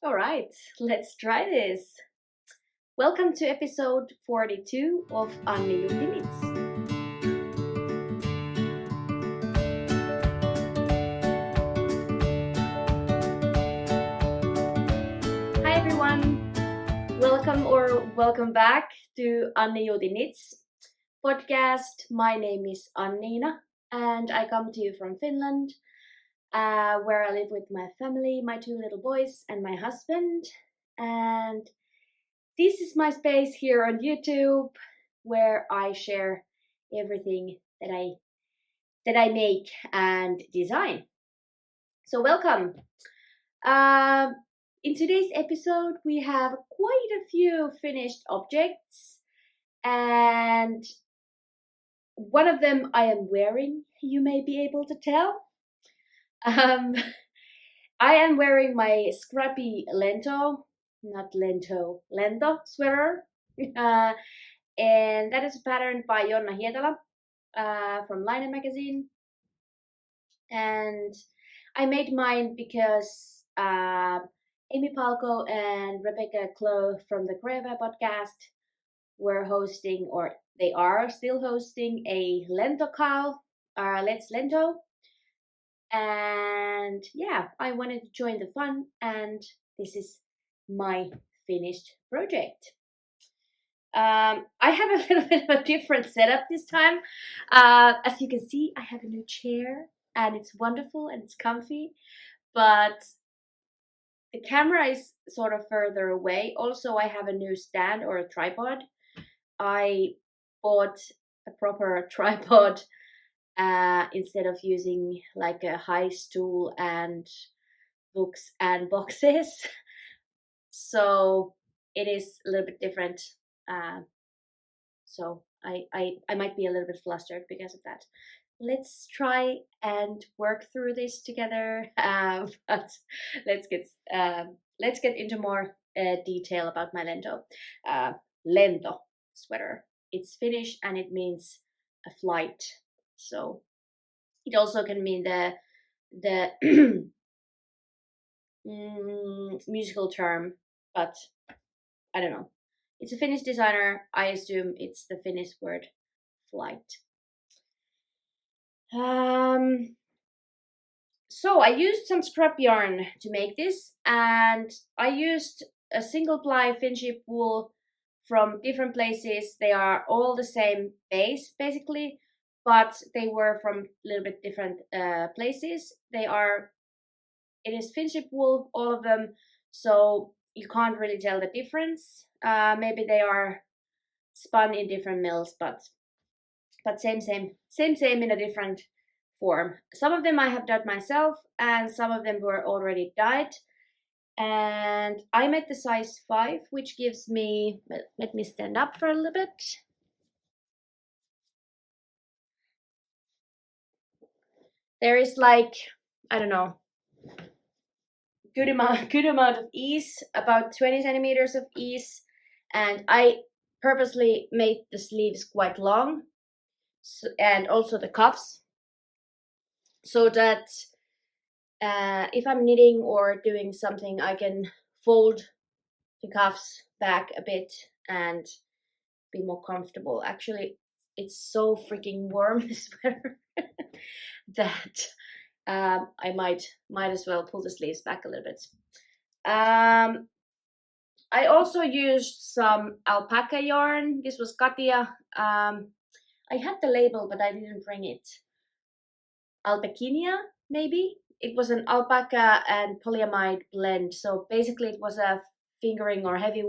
All right, let's try this. Welcome to episode 42 of Anni Limits. Hi everyone, welcome back to Anni Limits podcast. My name is Anniina and I come to you from Finland, where I live with my family, my two little boys, and my husband. And this is my space here on YouTube where I share everything that I make and design. So welcome. Um, in today's episode, we have quite a few finished objects, and one of them I am wearing. You may be able to tell. Um, I am wearing my scrappy lento sweater, uh, and that is a pattern by Jonna Hietala from Line magazine. And I made mine because Amy Palko and Rebecca Clough from the Creva podcast were hosting, or they are still hosting, a Lento Call, Let's Lento. And yeah, I wanted to join the fun, and this is my finished project. I have a little bit of a different setup this time. As you can see, I have a new chair and it's wonderful and it's comfy, but the camera is sort of further away. Also, I have a new stand or a tripod. I bought a proper tripod instead of using like a high stool and books and boxes. So it is a little bit different. So I might be a little bit flustered because of that. Let's try and work through this together. But let's get into more detail about my lento sweater. It's Finnish and it means a flight. So it also can mean the musical term, but I don't know. It's a Finnish designer. I assume it's the Finnish word flight. So I used some scrap yarn to make this, and I used a single ply Finship wool from different places. They are all the same base basically, but they were from a little bit different places. It is Finship wool, all of them, so you can't really tell the difference. Maybe they are spun in different mills, but same in a different form. Some of them I have done myself, and some of them were already dyed. And I made the size 5, which gives me. Let me stand up for a little bit. There is like, I don't know, good amount of ease, about 20 centimeters of ease, and I purposely made the sleeves quite long, and also the cuffs, so that if I'm knitting or doing something, I can fold the cuffs back a bit and be more comfortable. Actually, it's so freaking warm this sweater that I might as well pull the sleeves back a little bit. I also used some alpaca yarn. This was Katia. I had the label, but I didn't bring it. Alpacinia, maybe? It was an alpaca and polyamide blend. So basically, it was a fingering or heavy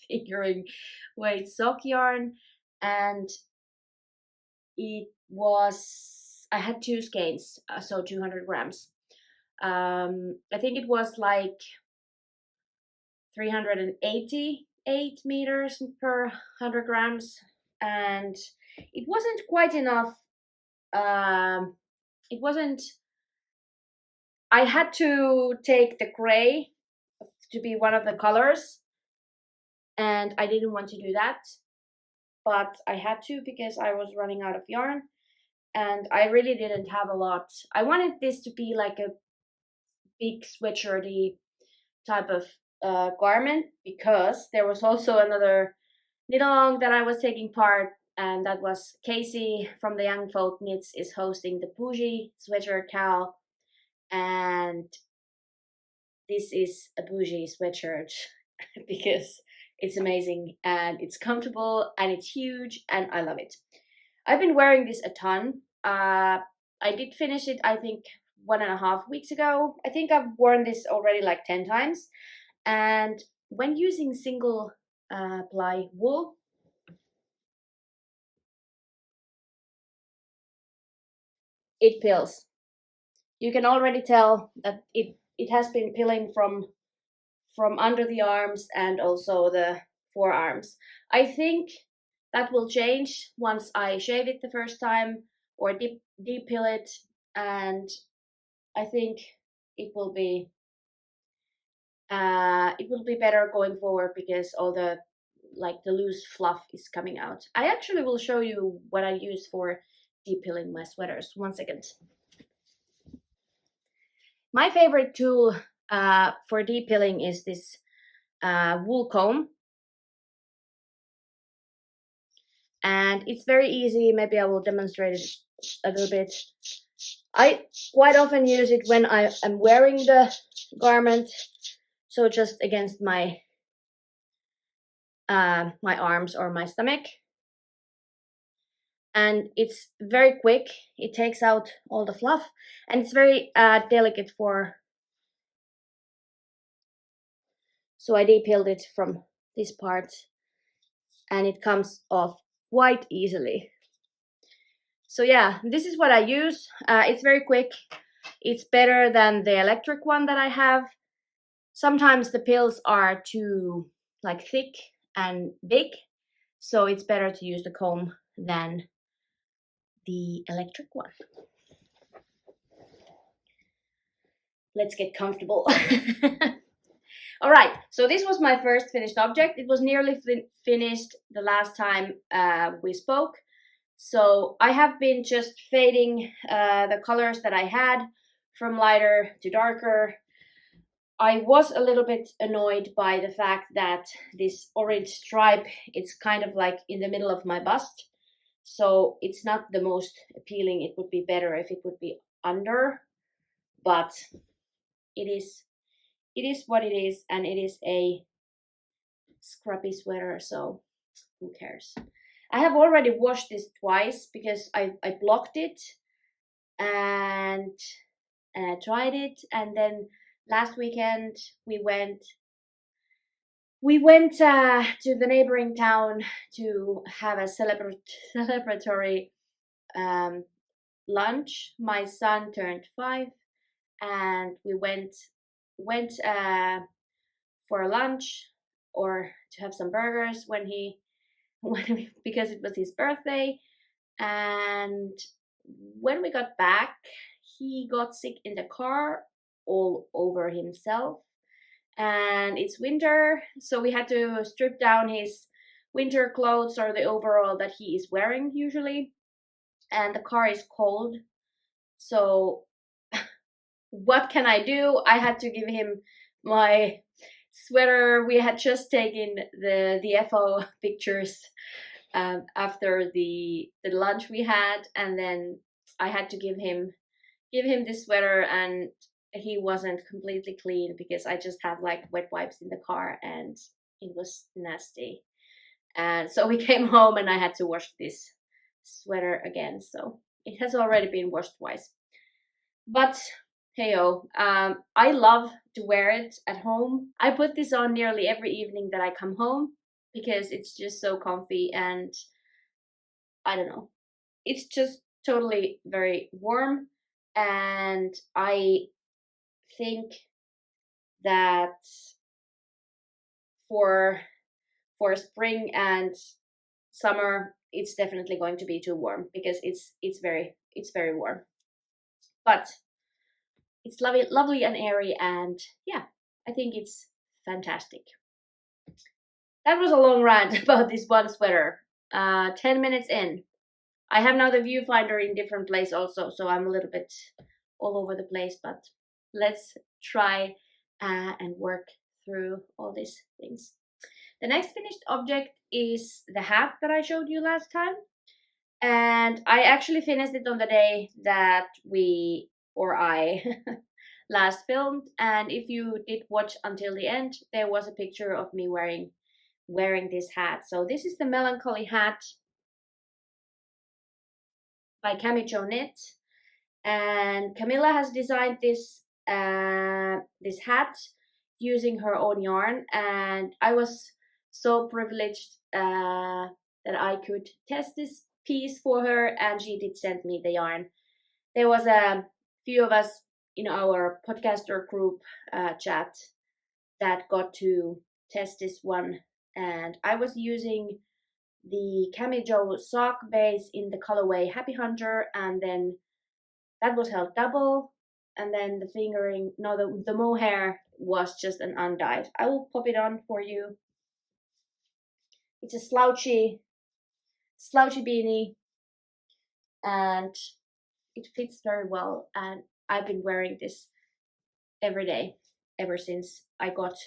fingering weight sock yarn, and I had 2 skeins, so 200 grams. I think it was like 388 meters per 100 grams, and it wasn't quite enough. It wasn't. I had to take the gray to be one of the colors, and I didn't want to do that, but I had to because I was running out of yarn, and I really didn't have a lot. I wanted this to be like a big sweatshirty type of garment, because there was also another knit along that I was taking part, and that was Casey from the Young Folk Knits is hosting the bougie sweatshirt cowl, and this is a bougie sweatshirt because it's amazing and it's comfortable and it's huge and I love it. I've been wearing this a ton. I did finish it, I think, 1.5 weeks ago. I think I've worn this already like 10 times. And when using single ply wool, it pills. You can already tell that it has been pilling from under the arms and also the forearms. I think that will change once I shave it the first time or deep pill it, and I think it will be better going forward because all the like the loose fluff is coming out. I actually will show you what I use for deep pilling my sweaters. 1 second. My favorite tool for deep pilling is this wool comb, and it's very easy. Maybe I will demonstrate it a little bit. I quite often use it when I am wearing the garment, so just against my my arms or my stomach, and it's very quick. It takes out all the fluff, and it's very delicate for. So I de-peeled it from this part, and it comes off quite easily. So yeah, this is what I use. It's very quick. It's better than the electric one that I have. Sometimes the pills are too like thick and big, so it's better to use the comb than the electric one. Let's get comfortable. All right, so this was my first finished object. It was nearly finished the last time we spoke. So I have been just fading the colors that I had from lighter to darker. I was a little bit annoyed by the fact that this orange stripe, it's kind of like in the middle of my bust. So it's not the most appealing. It would be better if it would be under, but it is what it is, and it is a scrappy sweater, so who cares. I have already washed this twice because I blocked it and I tried it, and then last weekend we went to the neighboring town to have a celebratory lunch. My son turned 5, and we went for a lunch or to have some burgers because it was his birthday. And when we got back, he got sick in the car all over himself, and it's winter, so we had to strip down his winter clothes or the overall that he is wearing usually, and the car is cold. So what can I do? I had to give him my sweater. We had just taken the FO pictures after the lunch we had, and then I had to give him this sweater, and he wasn't completely clean because I just have like wet wipes in the car and it was nasty. And so we came home and I had to wash this sweater again. So it has already been washed twice. But heyo, I love to wear it at home. I put this on nearly every evening that I come home because it's just so comfy, and I don't know, it's just totally very warm. And I think that for spring and summer it's definitely going to be too warm because it's very warm, but it's lovely and airy, and yeah, I think it's fantastic. That was a long rant about this one sweater. 10 minutes in. I have now the viewfinder in different place also, so I'm a little bit all over the place, but let's try and work through all these things. The next finished object is the hat that I showed you last time. And I actually finished it on the day that I last filmed. And if you did watch until the end, there was a picture of me wearing this hat. So this is the Melancholy hat by Camicho Knit. And Camilla has designed this hat using her own yarn, and I was so privileged that I could test this piece for her, and she did send me the yarn. There was a few of us in our podcaster group chat that got to test this one, and I was using the Camijo sock base in the colorway Happy Hunter, and then that was held double, and then the fingering, no, the mohair was just an undyed. I will pop it on for you. It's a slouchy beanie, and it fits very well, and I've been wearing this every day ever since I got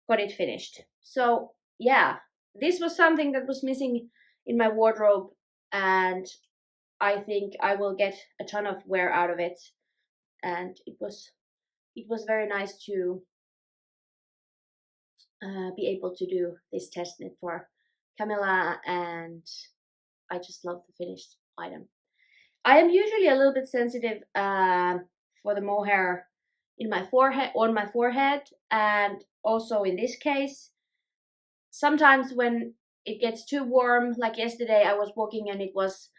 it finished. So yeah, this was something that was missing in my wardrobe, and I think I will get a ton of wear out of it. And it was very nice to be able to do this test knit for Camilla, and I just love the finished item. I am usually a little bit sensitive for the mohair on my forehead, and also in this case, sometimes when it gets too warm, like yesterday I was walking and it was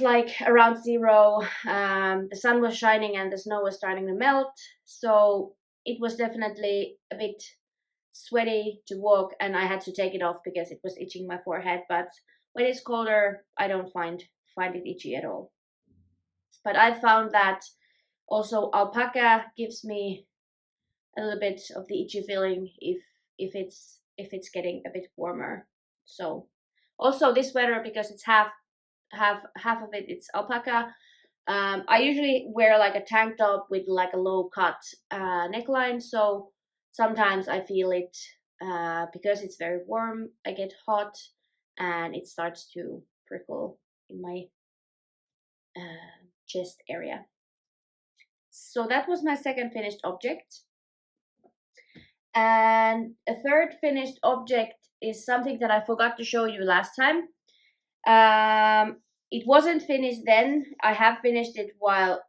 like around 0. The sun was shining and the snow was starting to melt, so it was definitely a bit sweaty to walk, and I had to take it off because it was itching my forehead. But when it's colder, I don't find it itchy at all. But I found that also alpaca gives me a little bit of the itchy feeling if it's getting a bit warmer. So also this sweater, because it's half of it's alpaca. I usually wear like a tank top with like a low cut neckline, so sometimes I feel it because it's very warm. I get hot and it starts to prickle in my chest area. So that was my second finished object. And a third finished object is something that I forgot to show you last time. It wasn't finished then. I have finished it while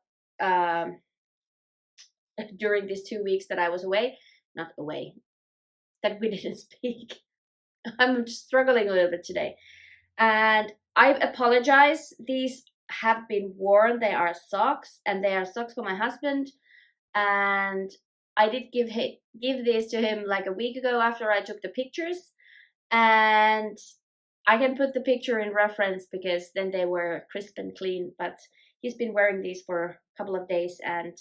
during these 2 weeks that I was away. Not away, that we didn't speak. I'm struggling a little bit today. And I apologize. These have been worn. They are socks, and they are socks for my husband. And I did give these to him like a week ago after I took the pictures. And I can put the picture in reference because then they were crisp and clean. But he's been wearing these for a couple of days, and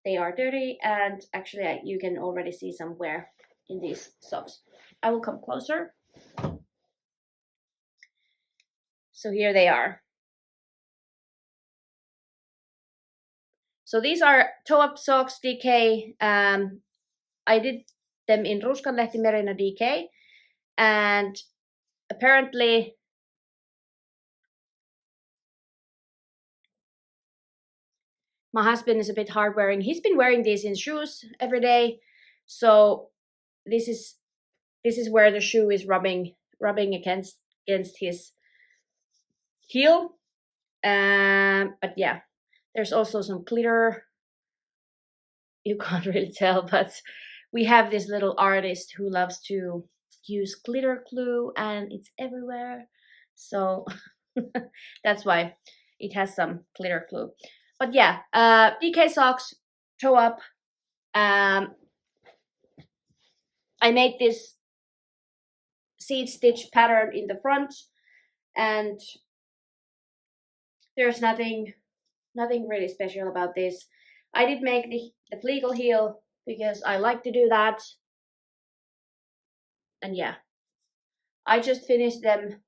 they are dirty. And actually, you can already see some wear in these socks. I will come closer. So here they are. So these are toe-up socks DK. I did them in Ruskanlehti Merino DK, and apparently my husband is a bit hard wearing. He's been wearing these in shoes every day, so this is where the shoe is rubbing against his heel. But yeah, there's also some glitter. You can't really tell, but we have this little artist who loves to use glitter glue, and it's everywhere. So that's why it has some glitter glue. But yeah, DK socks, toe up. I made this seed stitch pattern in the front, and there's nothing really special about this. I did make the fleegle heel because I like to do that. And yeah, I just finished them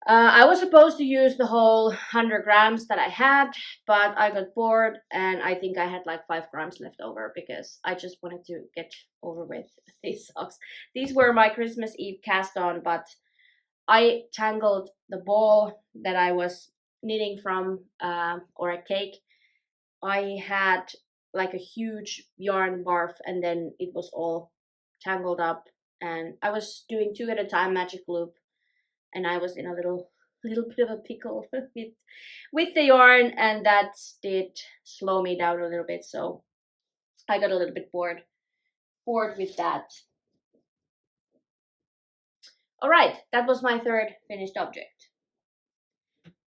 I was supposed to use the whole 100 grams that I had, but I got bored and I think I had like 5 grams left over because I just wanted to get over with these socks. These were my Christmas Eve cast on, but I tangled the ball that I was knitting from, or a cake. I had like a huge yarn barf and then it was all tangled up, and I was doing two at a time magic loop, and I was in a little bit of a pickle with the yarn, and that did slow me down a little bit. So I got a little bit bored with that. All right, that was my third finished object.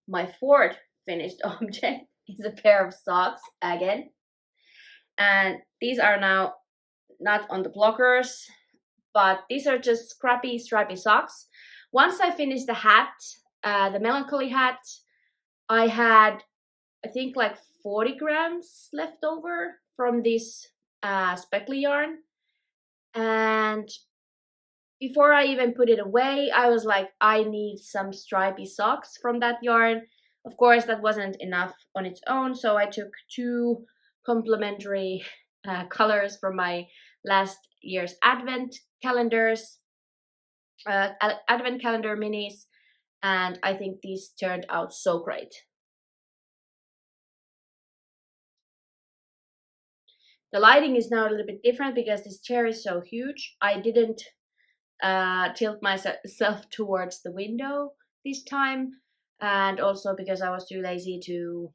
My fourth finished object is a pair of socks again, and these are now not on the blockers, but these are just scrappy stripy socks. Once I finished the hat, the melancholy hat, I had, I think, like 40 grams left over from this speckly yarn. And before I even put it away, I was like, I need some stripy socks from that yarn. Of course, that wasn't enough on its own, so I took two complementary colors from my last year's advent calendars, advent calendar minis, and I think these turned out so great. The lighting is now a little bit different because this chair is so huge. I didn't tilt myself towards the window this time, and also because I was too lazy to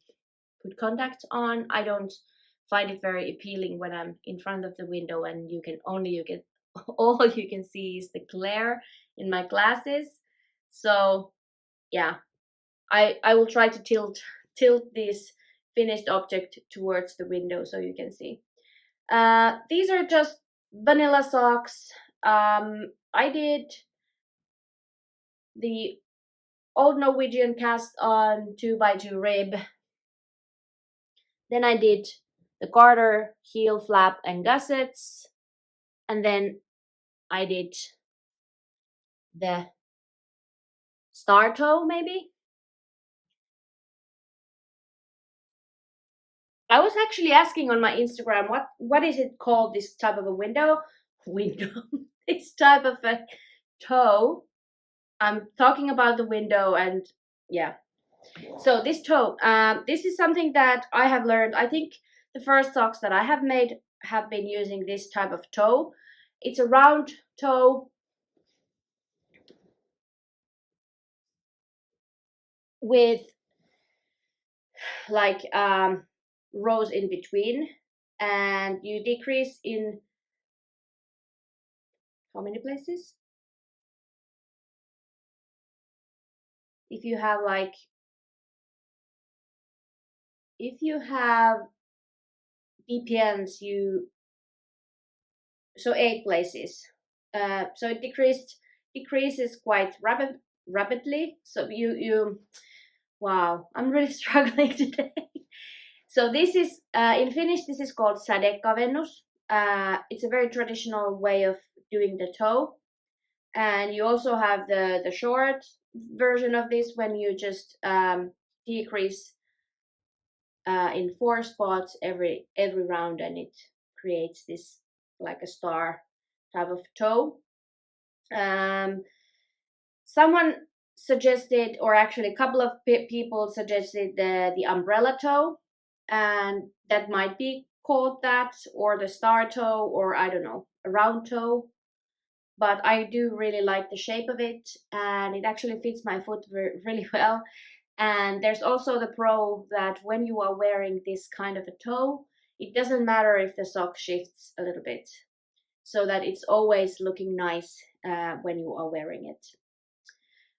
put contacts on. I don't find it very appealing when I'm in front of the window and you can all you can see is the glare in my glasses. So yeah, I will try to tilt this finished object towards the window so you can see. These are just vanilla socks. I did the old Norwegian cast on 2x2 rib. Then I did the garter, heel flap, and gussets. And then I did the star toe, maybe. I was actually asking on my Instagram what is it called, this type of a window this type of a toe. I'm talking about the window, and yeah. So this toe, this is something that I have learned. I think the first socks that I have made have been using this type of toe. It's a round toe with like rows in between, and you decrease in how many places? If you have like, if you have BPNs, you, so 8 places. So it decreases quite rapidly. So you wow, I'm really struggling today. So this is in Finnish. This is called sadekavennus. It's a very traditional way of doing the toe, and you also have the short version of this when you just decrease in 4 spots every round, and it creates this like a star type of toe. Um, Someone suggested, or actually a couple of people suggested the umbrella toe, and that might be called that, or the star toe, or I don't know, a round toe. But I do really like the shape of it, and it actually fits my foot really well. And there's also the pro that when you are wearing this kind of a toe, it doesn't matter if the sock shifts a little bit, so that it's always looking nice when you are wearing it.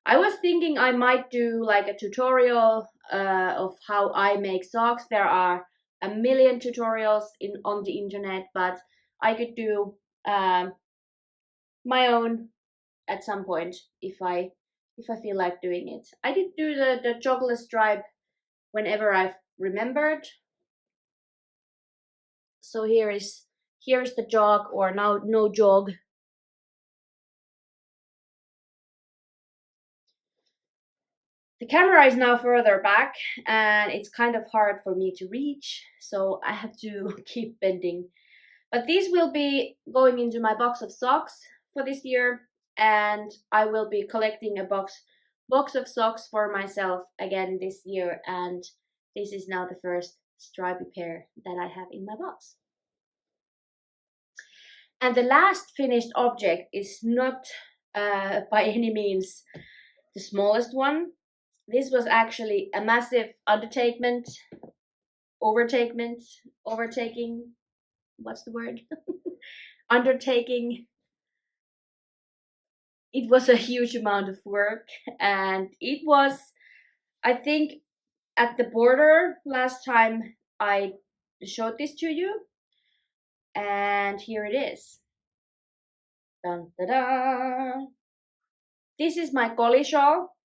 I was thinking I might do like a tutorial of how I make socks. There are a million tutorials on the internet, but I could do my own at some point if I feel like doing it. I did do the jogless stripe whenever I've remembered. So here's the jog, or now no jog. The camera is now further back and it's kind of hard for me to reach, so I have to keep bending. But these will be going into my box of socks for this year, and I will be collecting a box of socks for myself again this year, and this is now the first stripy pair that I have in my box. And the last finished object is not by any means the smallest one. This was actually a massive overtaking, what's the word? Undertaking. It was a huge amount of work, and it was, I think, at the border last time I showed this to you, and here it is. Dun, da, da. This is my Koli shawl.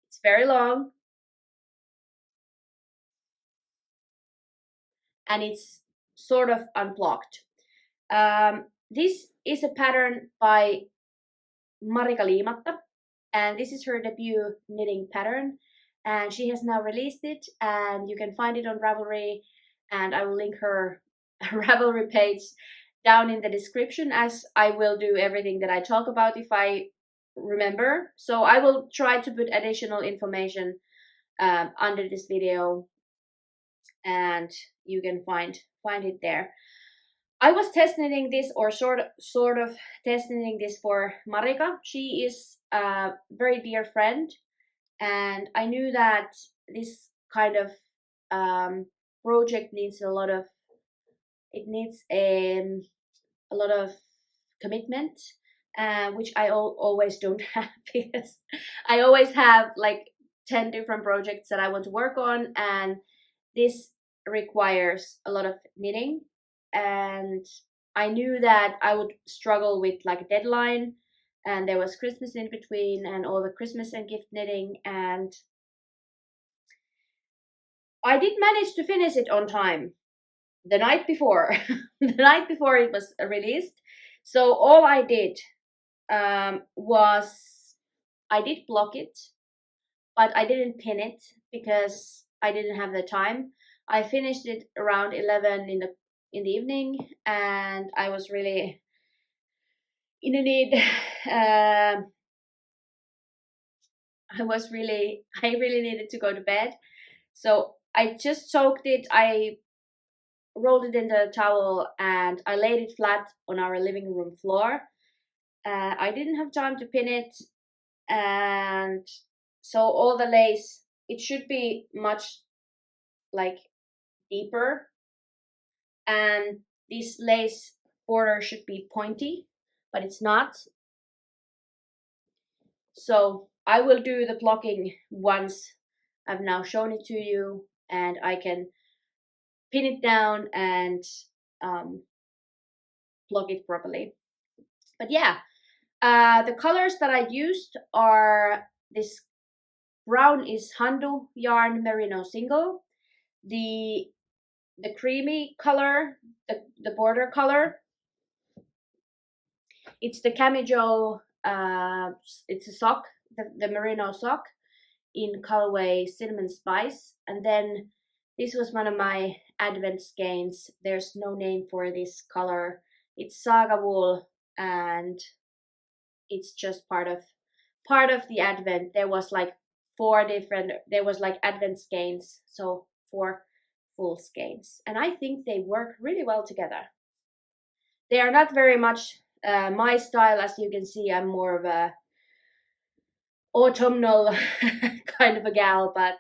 It's very long, and it's sort of unblocked. This is a pattern by Marika Liimatta, and this is her debut knitting pattern, and she has now released it, and you can find it on Ravelry, and I will link her Ravelry page down in the description, as I will do everything that I talk about if I remember. So I will try to put additional information under this video, and you can find it there. I was test knitting this, or sort of test knitting this for Marika. She is a very dear friend, and I knew that this kind of project needs a lot of a lot of commitment, which I always don't have, because I always have like 10 different projects that I want to work on, and this requires a lot of knitting, and I knew that I would struggle with like a deadline, and there was Christmas in between and all the Christmas and gift knitting, and I did manage to finish it on time the night before the night before it was released. So all I did was I did block it, but I didn't pin it because I didn't have the time. I finished it around 11 in the evening, and I was really in a need. I really needed to go to bed, so I just soaked it. I rolled it in the towel and I laid it flat on our living room floor. I didn't have time to pin it, and so all the lace, it should be much like deeper, and this lace border should be pointy, but it's not. So I will do the blocking once I've now shown it to you, and I can pin it down and block it properly. But yeah, the colors that I used are this brown is Handu yarn merino single, the creamy color, the border color, it's the Camijo, it's a sock, the merino sock in colorway cinnamon spice. And then this was one of my advent skeins. There's no name for this color. It's saga wool, and it's just part of the advent. There was like advent skeins, so 4 full skeins, and I think they work really well together. They are not very much my style, as you can see. I'm more of a autumnal kind of a gal, but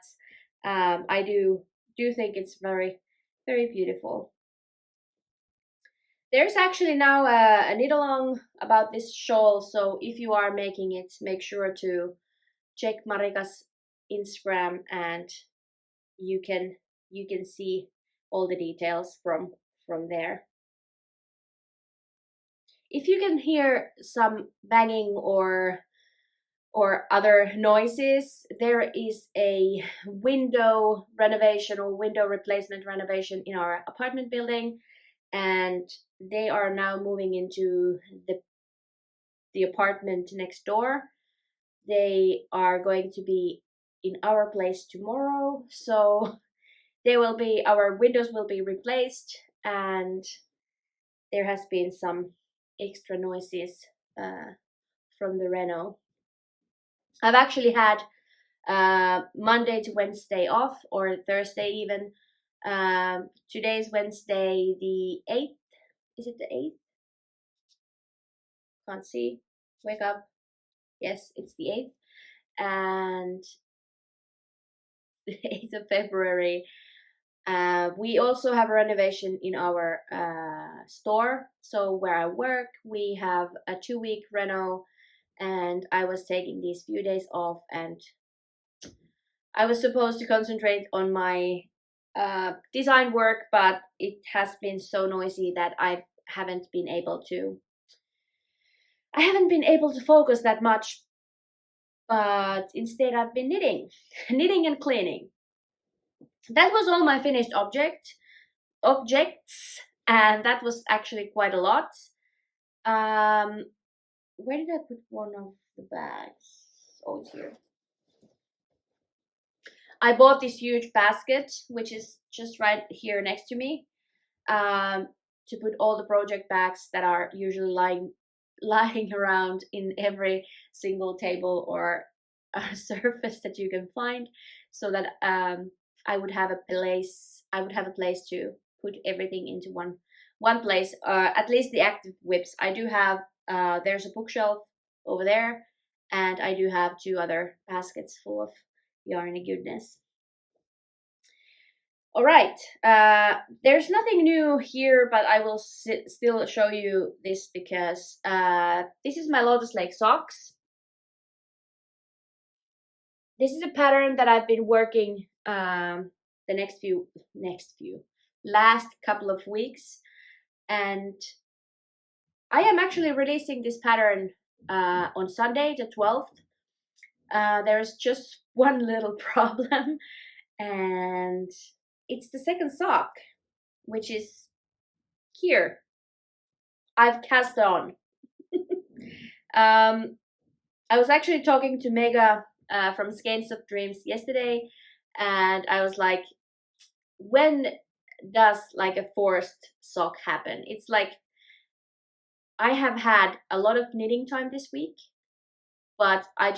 I do think it's very, very beautiful. There's actually now a knit along about this shawl, so if you are making it, make sure to check Marika's Instagram, and you can see all the details from there. If you can hear some banging or other noises, there is a window renovation or window replacement renovation in our apartment building, and they are now moving into the apartment next door. They are going to be in our place tomorrow, so our windows will be replaced, and there has been some extra noises from the reno. I've actually had Monday to Wednesday off, or Thursday even. Today's Wednesday, the 8th. Is it the 8th? Can't see. Wake up. Yes, it's the 8th. And the 8th of February. We also have a renovation in our store. So where I work, we have a 2-week reno, and I was taking these few days off, and I was supposed to concentrate on my design work, but it has been so noisy that I haven't been able to. I haven't been able to focus that much, but instead I've been knitting, knitting and cleaning. That was all my finished objects, and that was actually quite a lot. Where did I put one of the bags? Oh, it's here. I bought this huge basket, which is just right here next to me, to put all the project bags that are usually lying around in every single table or surface that you can find, so that I would have a place. I would have a place to put everything into one place. At least the active whips. I do have. There's a bookshelf over there, and I do have 2 other baskets full of yarny goodness. All right, there's nothing new here, but I will still show you this because this is my Lotus Lake socks. This is a pattern that I've been working the last couple of weeks, and I am actually releasing this pattern on Sunday the 12th. There's just one little problem, and it's the second sock, which is here. I've cast on. I was actually talking to Mega from Skeins of Dreams yesterday, and I was like, when does like a forced sock happen? It's like I have had a lot of knitting time this week, but I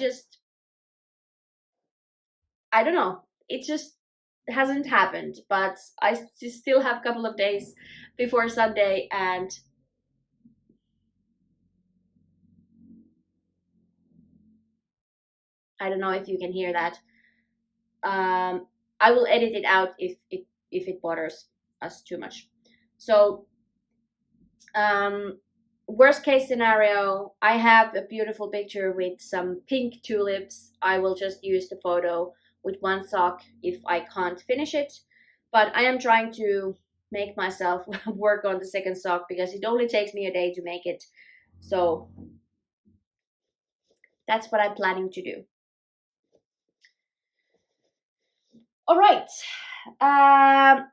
don't know. It just hasn't happened, but I still have a couple of days before Sunday, and I don't know if you can hear that. I will edit it out if it bothers us too much. So worst case scenario, I have a beautiful picture with some pink tulips. I will just use the photo with one sock if I can't finish it, but I am trying to make myself work on the second sock because it only takes me a day to make it. So that's what I'm planning to do. All right. I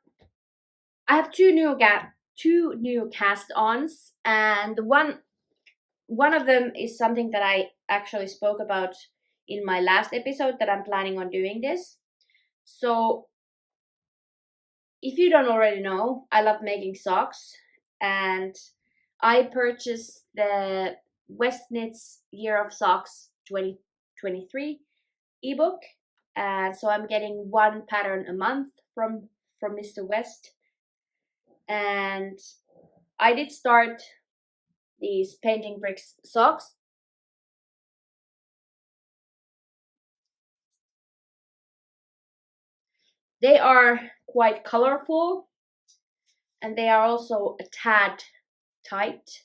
have two new cast-ons, and one of them is something that I actually spoke about in my last episode, that I'm planning on doing this. So if you don't already know, I love making socks, and I purchased the West Knits Year of Socks 2023 ebook, and so I'm getting one pattern a month from Mr. West. And I did start these painting bricks socks. They are quite colorful, and they are also a tad tight.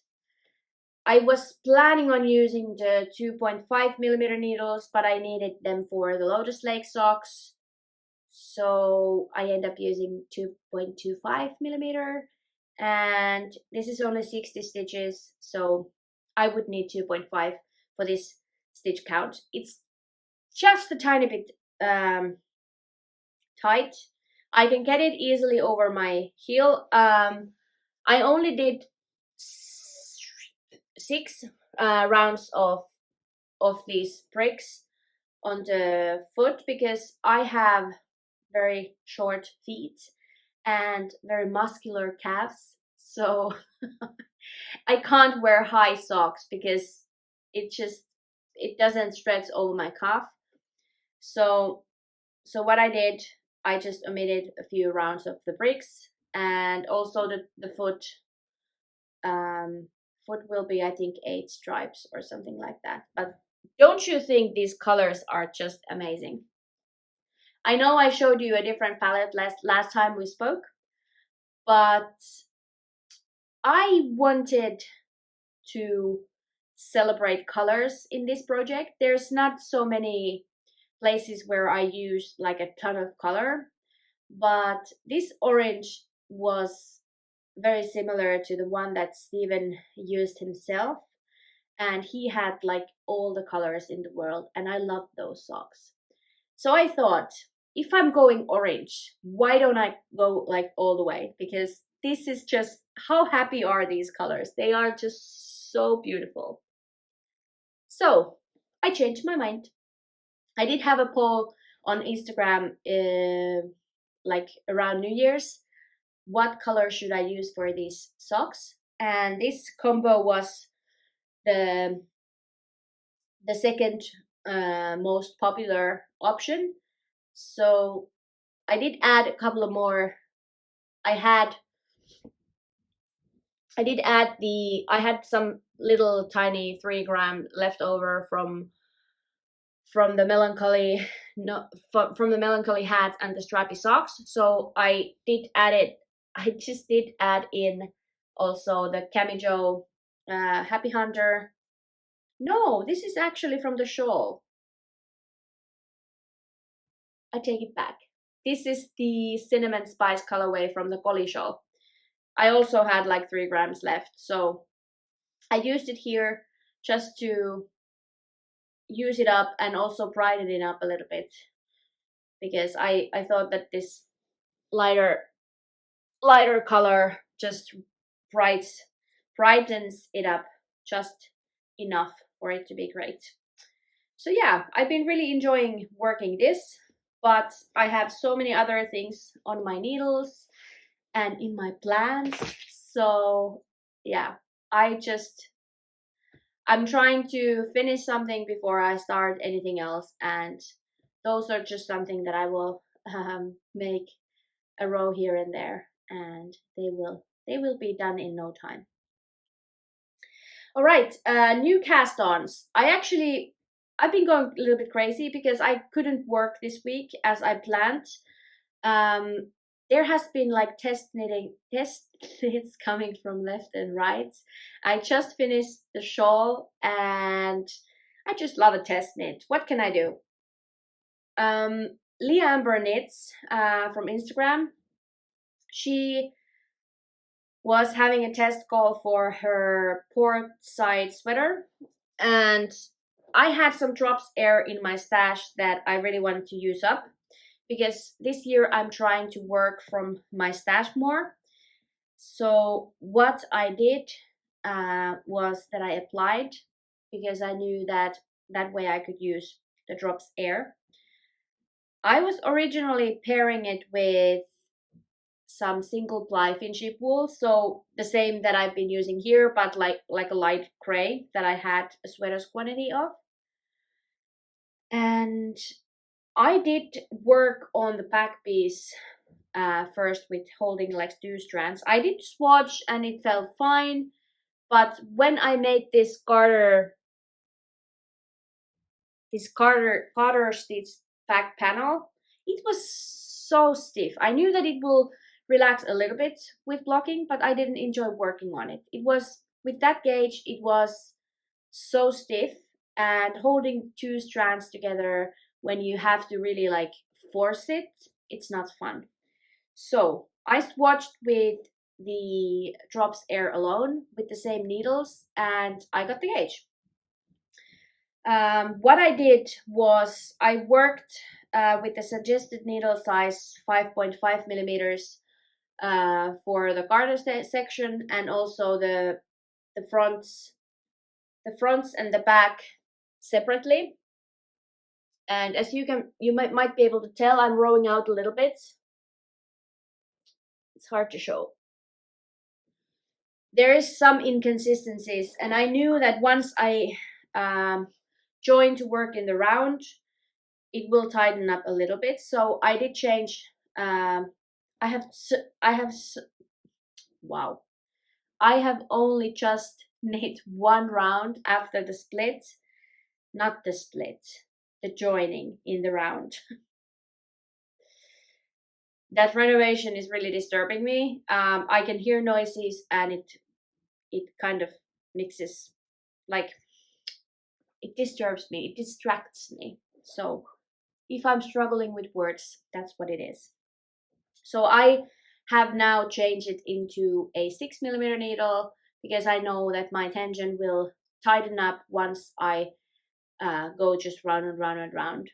I was planning on using the 2.5mm needles, but I needed them for the Lotus Lake socks, so I end up using 2.25mm, and this is only 60 stitches, so I would need 2.5 for this stitch count. It's just a tiny bit tight. I can get it easily over my heel. I only did 6 rounds of of these bricks on the foot because I have very short feet and very muscular calves. So I can't wear high socks because it just it doesn't stretch over my calf. So what I did, I just omitted a few rounds of the bricks, and also the um foot will be, I think, 8 stripes or something like that. But don't you think these colors are just amazing? I know I showed you a different palette last time we spoke, but I wanted to celebrate colors in this project. There's not so many places where I use like a ton of color, but this orange was very similar to the one that Steven used himself, and he had like all the colors in the world, and I loved those socks. So I thought, if I'm going orange, why don't I go like all the way? Because this is just, how happy are these colors? They are just so beautiful. So I changed my mind. I did have a poll on Instagram, like around New Year's. What color should I use for these socks? And this combo was the second most popular option. So I did add a couple of more. I had I had some little tiny 3 gram leftover from the melancholy, no, from the melancholy hat and the strappy socks. So I did add it. I just did add in also the Camijo Happy Hunter. No, this is actually from the shawl. I take it back. This is the cinnamon spice colorway from the Koli shawl. I also had like 3 grams left, so I used it here just to use it up and also brighten it up a little bit, because I thought that this lighter color just brightens it up just enough for it to be great. So yeah, I've been really enjoying working this, but I have so many other things on my needles and in my plans. So yeah, I'm trying to finish something before I start anything else, and those are just something that I will make a row here and there, and they will be done in no time. All right, new cast-ons. I've been going a little bit crazy because I couldn't work this week as I planned. Um, there has been like test knits coming from left and right. I just finished the shawl, and I just love a test knit. What can I do? Leah Amber Knits from Instagram. She was having a test call for her port side sweater, and I had some drops air in my stash that I really wanted to use up, because this year I'm trying to work from my stash more. So what I did was that I applied, because I knew that that way I could use the drops air. I was originally pairing it with some single ply Finship wool, so the same that I've been using here, but like a light gray that I had a sweater's quantity of. And I did work on the back piece first with holding like 2 strands. I did swatch and it felt fine, but when I made this garter stitch back panel, it was so stiff. I knew that it will relax a little bit with blocking, but I didn't enjoy working on it. It was, with that gauge, it was so stiff, and holding 2 strands together when you have to really like force it, it's not fun. So I swatched with the drops air alone with the same needles, and I got the gauge. What I did was I worked with the suggested needle size 5.5 millimeters for the garter section, and also the fronts and the back separately. And as you might be able to tell, I'm rowing out a little bit. It's hard to show. There is some inconsistencies, and I knew that once I join to work in the round, it will tighten up a little bit. So I did change. I have wow. I have only just knit one round after the split, not the split, the joining in the round. That renovation is really disturbing me. I can hear noises, and it kind of mixes, like, it disturbs me, it distracts me. So if I'm struggling with words, that's what it is. So I have now changed it into a 6mm needle because I know that my tension will tighten up once I go just round and round and round.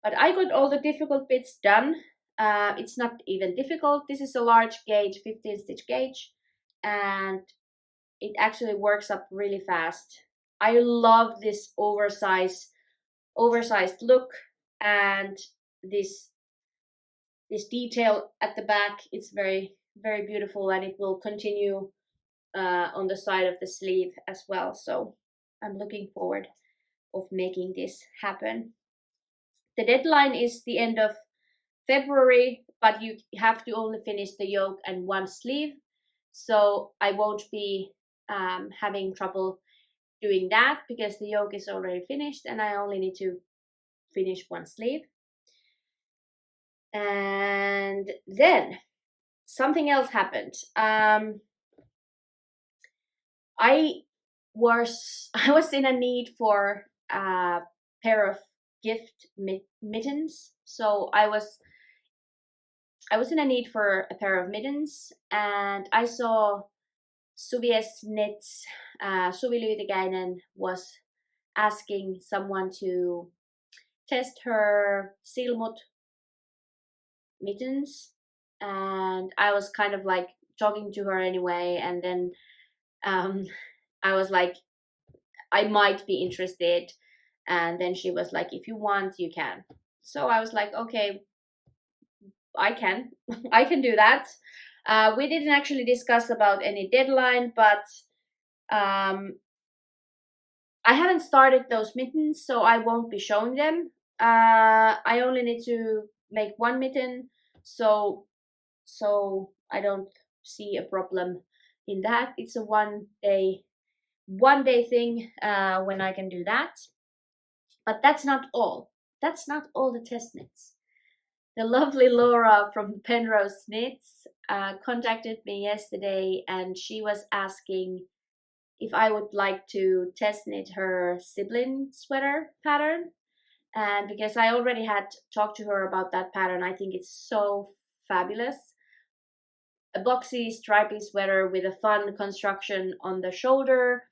But I got all the difficult bits done. It's not even difficult. This is a large gauge, 15 stitch gauge, and it actually works up really fast. I love this oversized look, and this detail at the back. It's very, very beautiful, and it will continue on the side of the sleeve as well. So I'm looking forward of making this happen. The deadline is the end of February, but you have to only finish the yoke and one sleeve. So I won't be having trouble doing that because the yoke is already finished and I only need to finish one sleeve. And then something else happened. I was in a need for a pair of gift mittens. So I was in a need for a pair of mittens, and I saw Suvi's Knits. Suvi Lyytikäinen was asking someone to test her Silmut mittens, and I was kind of like talking to her anyway, and then I was like, I might be interested, and then she was like, if you want, you can. So I was like, okay, I can I can do that. We didn't actually discuss about any deadline, but I haven't started those mittens, so I won't be showing them. I only need to make one mitten, so I don't see a problem in that. It's a one day thing when I can do that. But that's not all. That's not all the test knits. The lovely Laura from Penrose Knits contacted me yesterday, and she was asking if I would like to test knit her sibling sweater pattern. And because I already had talked to her about that pattern, I think it's so fabulous. A boxy, stripy sweater with a fun construction on the shoulder,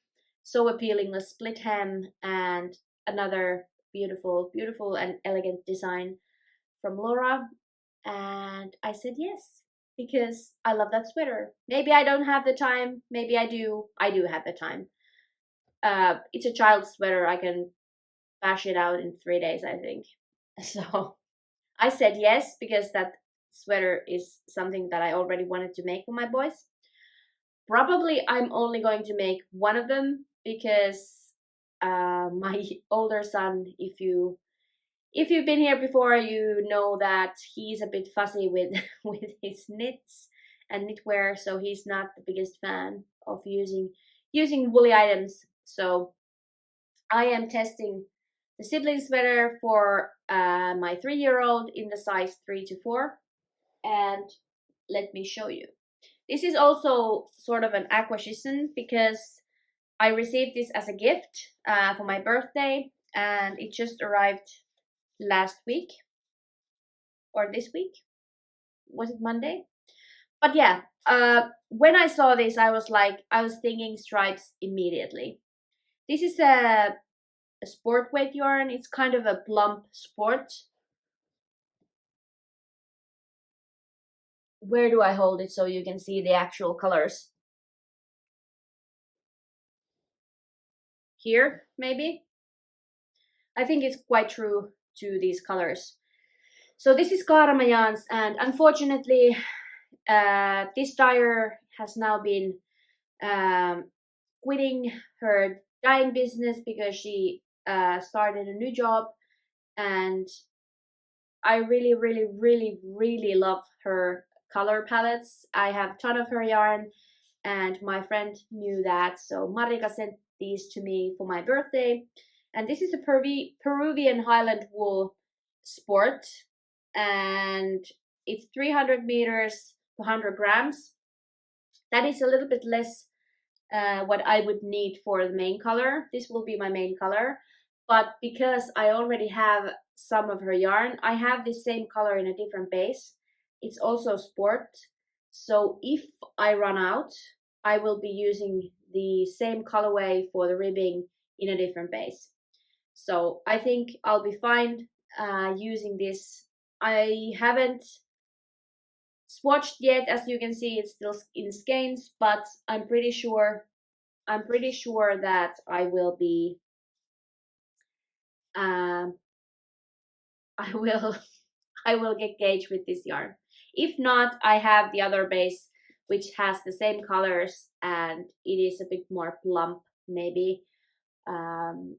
so appealing, a split hem, and another beautiful, beautiful and elegant design from Laura. And I said yes, because I love that sweater. Maybe I don't have the time, maybe I do. I do have the time. It's a child's sweater. I can bash it out in 3 days, I think. So I said yes because that sweater is something that I already wanted to make for my boys. Probably I'm only going to make one of them because my older son, if you've been here before, you know that he's a bit fussy with with his knits and knitwear, so he's not the biggest fan of using woolly items. So I am testing the sibling sweater for my 3-year-old in the size 3 to 4, and let me show you. This is also sort of an acquisition because I received this as a gift for my birthday, and it just arrived last week or this week. Was it Monday? But yeah, when I saw this, I was thinking stripes immediately. This is a sport weight yarn. It's kind of a plump sport. Where do I hold it so you can see the actual colors? Here, maybe? I think it's quite true to these colors. So this is Kaaramajan's, and unfortunately, this dyer has now been um, quitting her dyeing business because she started a new job, and I really, really, really, really love her color palettes. I have a ton of her yarn, and my friend knew that, so Marika sent these to me for my birthday. And this is a Peruvian Highland wool sport, and it's 300 meters to 100 grams. That is a little bit less what I would need for the main color. This will be my main color, but because I already have some of her yarn, I have the same color in a different base. It's also sport, so if I run out, I will be using the same colorway for the ribbing in a different base. So I think I'll be fine using this. I haven't swatched yet, as you can see, it's still in skeins, but I'm pretty sure that I will be um, I will I will get gauge with this yarn. If not, I have the other base which has the same colors and it is a bit more plump maybe. Um,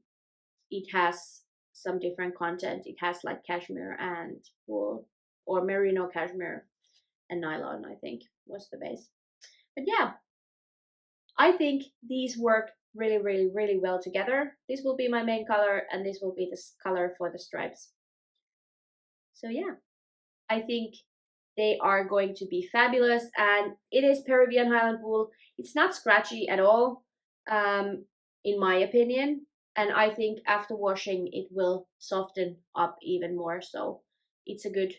it has some different content. It has like cashmere and wool, or merino cashmere and nylon, I think was the base. But yeah, I think these work really, really, really well together. This will be my main color and this will be the color for the stripes. So yeah, I think they are going to be fabulous, and it is Peruvian Highland wool. It's not scratchy at all, in my opinion, and I think after washing it will soften up even more. So it's a good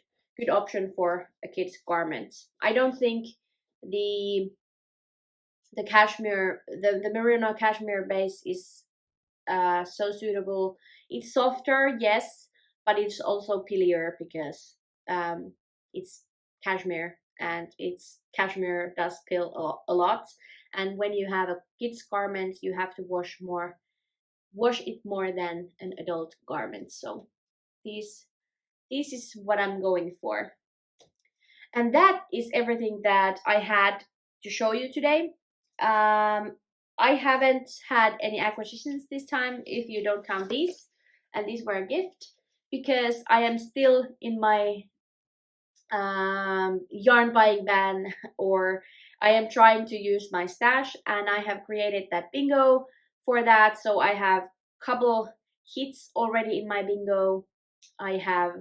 option for a kid's garment. I don't think the cashmere, the merino cashmere base is so suitable. It's softer, yes, but it's also pillier because it's cashmere, and it's cashmere does pill a lot. And when you have a kid's garment, you have to wash it more than an adult garment. So this is what I'm going for. And that is everything that I had to show you today. I haven't had any acquisitions this time if you don't count these, and these were a gift because I am still in my yarn buying ban, or I am trying to use my stash, and I have created that bingo for that. So I have a couple hits already in my bingo. I have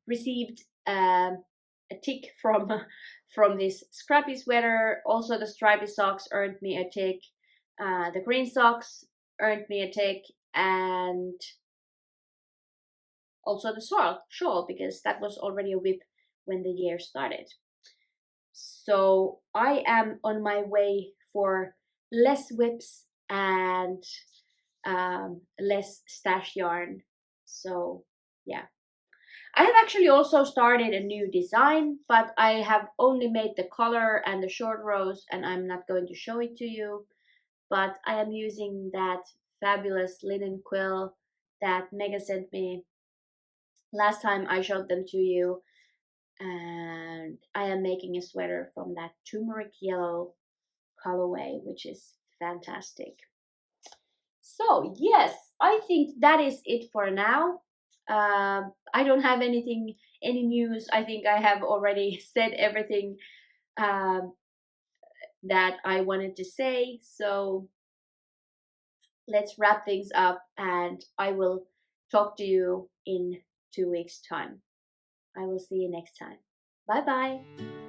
received a tick from this scrappy sweater. Also, the stripy socks earned me a tick. The green socks earned me a tick, and also the shawl because that was already a whip when the year started. So I am on my way for less whips and less stash yarn. So yeah. I have actually also started a new design, but I have only made the collar and the short rows, and I'm not going to show it to you. But I am using that fabulous linen quill that Mega sent me last time I showed them to you, and I am making a sweater from that turmeric yellow colorway, which is fantastic. So yes, I think that is it for now. I don't have any news. I think I have already said everything um, that I wanted to say. So let's wrap things up, and I will talk to you in 2 weeks' time. I will see you next time. Bye bye.